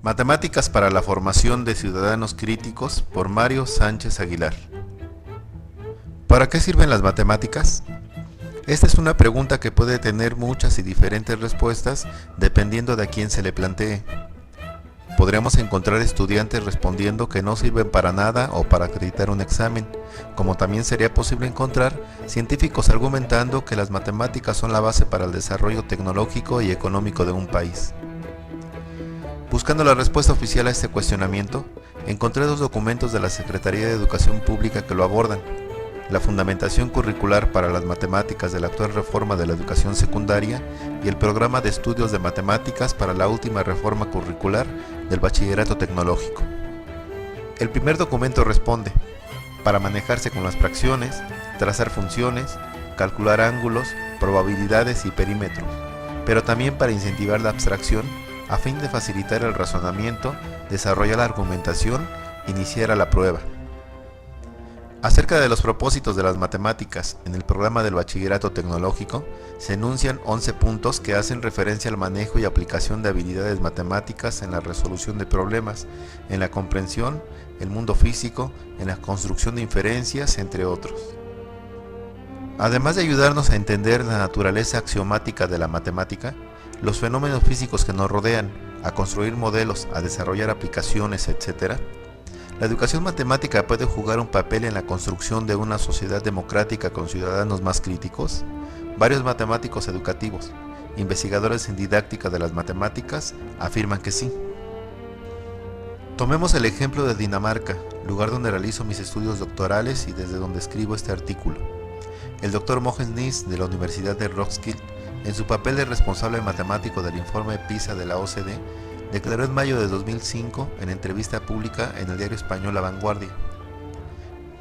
Matemáticas para la formación de ciudadanos críticos por Mario Sánchez Aguilar. ¿Para qué sirven las matemáticas? Esta es una pregunta que puede tener muchas y diferentes respuestas dependiendo de a quién se le plantee. Podríamos encontrar estudiantes respondiendo que no sirven para nada o para acreditar un examen, como también sería posible encontrar científicos argumentando que las matemáticas son la base para el desarrollo tecnológico y económico de un país. Buscando la respuesta oficial a este cuestionamiento, encontré dos documentos de la Secretaría de Educación Pública que lo abordan: la Fundamentación Curricular para las Matemáticas de la actual reforma de la educación secundaria y el Programa de Estudios de Matemáticas para la última reforma curricular del Bachillerato Tecnológico. El primer documento responde: para manejarse con las fracciones, trazar funciones, calcular ángulos, probabilidades y perímetros, pero también para incentivar la abstracción a fin de facilitar el razonamiento, desarrollar la argumentación, iniciar la prueba. Acerca de los propósitos de las matemáticas en el programa del Bachillerato Tecnológico, se enuncian 11 puntos que hacen referencia al manejo y aplicación de habilidades matemáticas en la resolución de problemas, en la comprensión, el mundo físico, en la construcción de inferencias, entre otros. Además de ayudarnos a entender la naturaleza axiomática de la matemática, los fenómenos físicos que nos rodean, a construir modelos, a desarrollar aplicaciones, etc., la educación matemática puede jugar un papel en la construcción de una sociedad democrática con ciudadanos más críticos. Varios matemáticos educativos, investigadores en didáctica de las matemáticas, afirman que sí. Tomemos el ejemplo de Dinamarca, lugar donde realizo mis estudios doctorales y desde donde escribo este artículo. El Dr. Mogens Nies, de la Universidad de Roskilde, en su papel de responsable matemático del informe PISA de la OCDE, declaró en mayo de 2005 en entrevista pública en el diario español La Vanguardia: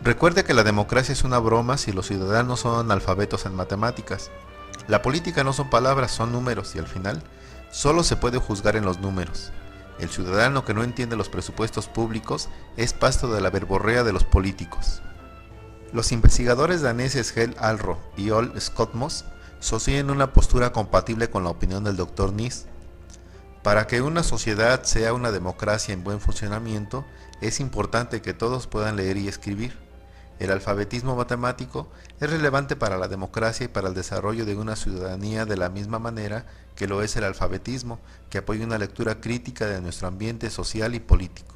recuerde que la democracia es una broma si los ciudadanos son analfabetos en matemáticas. La política no son palabras, son números y al final solo se puede juzgar en los números. El ciudadano que no entiende los presupuestos públicos es pasto de la verborrea de los políticos. Los investigadores daneses Hel Alro y Ol Skotmos sostienen una postura compatible con la opinión del Dr. Nies. Para que una sociedad sea una democracia en buen funcionamiento, es importante que todos puedan leer y escribir. El alfabetismo matemático es relevante para la democracia y para el desarrollo de una ciudadanía de la misma manera que lo es el alfabetismo, que apoya una lectura crítica de nuestro ambiente social y político.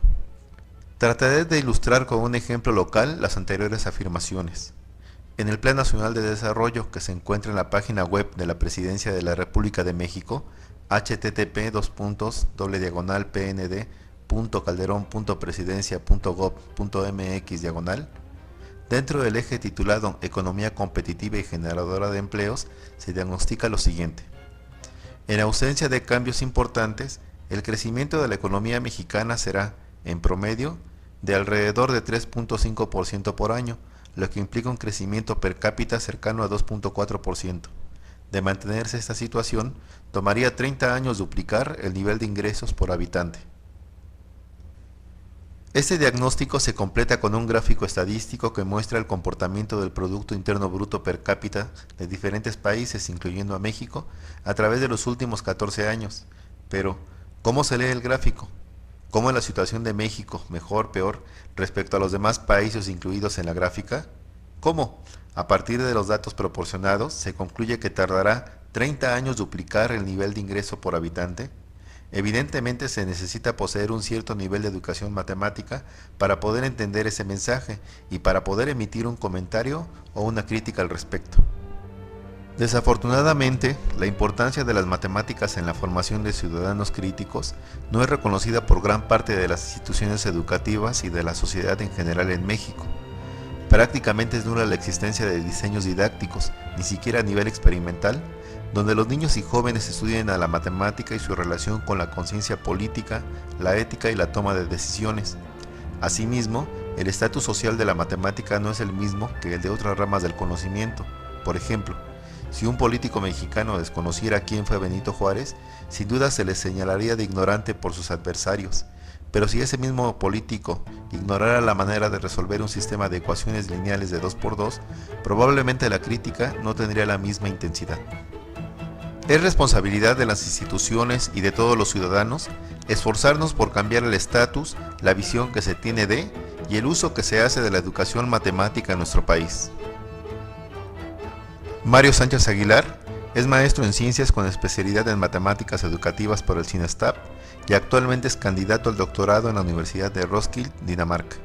Trataré de ilustrar con un ejemplo local las anteriores afirmaciones. En el Plan Nacional de Desarrollo, que se encuentra en la página web de la Presidencia de la República de México, http://pnd.calderon.presidencia.gov.mx/, dentro del eje titulado Economía competitiva y generadora de empleos, se diagnostica lo siguiente: en ausencia de cambios importantes, el crecimiento de la economía mexicana será, en promedio, de alrededor de 3.5% por año, lo que implica un crecimiento per cápita cercano a 2.4%. De mantenerse esta situación, tomaría 30 años duplicar el nivel de ingresos por habitante. Este diagnóstico se completa con un gráfico estadístico que muestra el comportamiento del Producto Interno Bruto per cápita de diferentes países, incluyendo a México, a través de los últimos 14 años. Pero, ¿cómo se lee el gráfico? ¿Cómo es la situación de México, mejor, peor, respecto a los demás países incluidos en la gráfica? ¿Cómo? A partir de los datos proporcionados, se concluye que tardará 30 años duplicar el nivel de ingreso por habitante. Evidentemente se necesita poseer un cierto nivel de educación matemática para poder entender ese mensaje y para poder emitir un comentario o una crítica al respecto. Desafortunadamente, la importancia de las matemáticas en la formación de ciudadanos críticos no es reconocida por gran parte de las instituciones educativas y de la sociedad en general en México. Prácticamente es nula la existencia de diseños didácticos, ni siquiera a nivel experimental, donde los niños y jóvenes estudien a la matemática y su relación con la conciencia política, la ética y la toma de decisiones. Asimismo, el estatus social de la matemática no es el mismo que el de otras ramas del conocimiento. Por ejemplo, si un político mexicano desconociera quién fue Benito Juárez, sin duda se le señalaría de ignorante por sus adversarios. Pero si ese mismo político ignorara la manera de resolver un sistema de ecuaciones lineales de 2×2, probablemente la crítica no tendría la misma intensidad. Es responsabilidad de las instituciones y de todos los ciudadanos esforzarnos por cambiar el estatus, la visión que se tiene de y el uso que se hace de la educación matemática en nuestro país. Mario Sánchez Aguilar es maestro en ciencias con especialidad en matemáticas educativas por el CINESTAP y actualmente es candidato al doctorado en la Universidad de Roskilde, Dinamarca.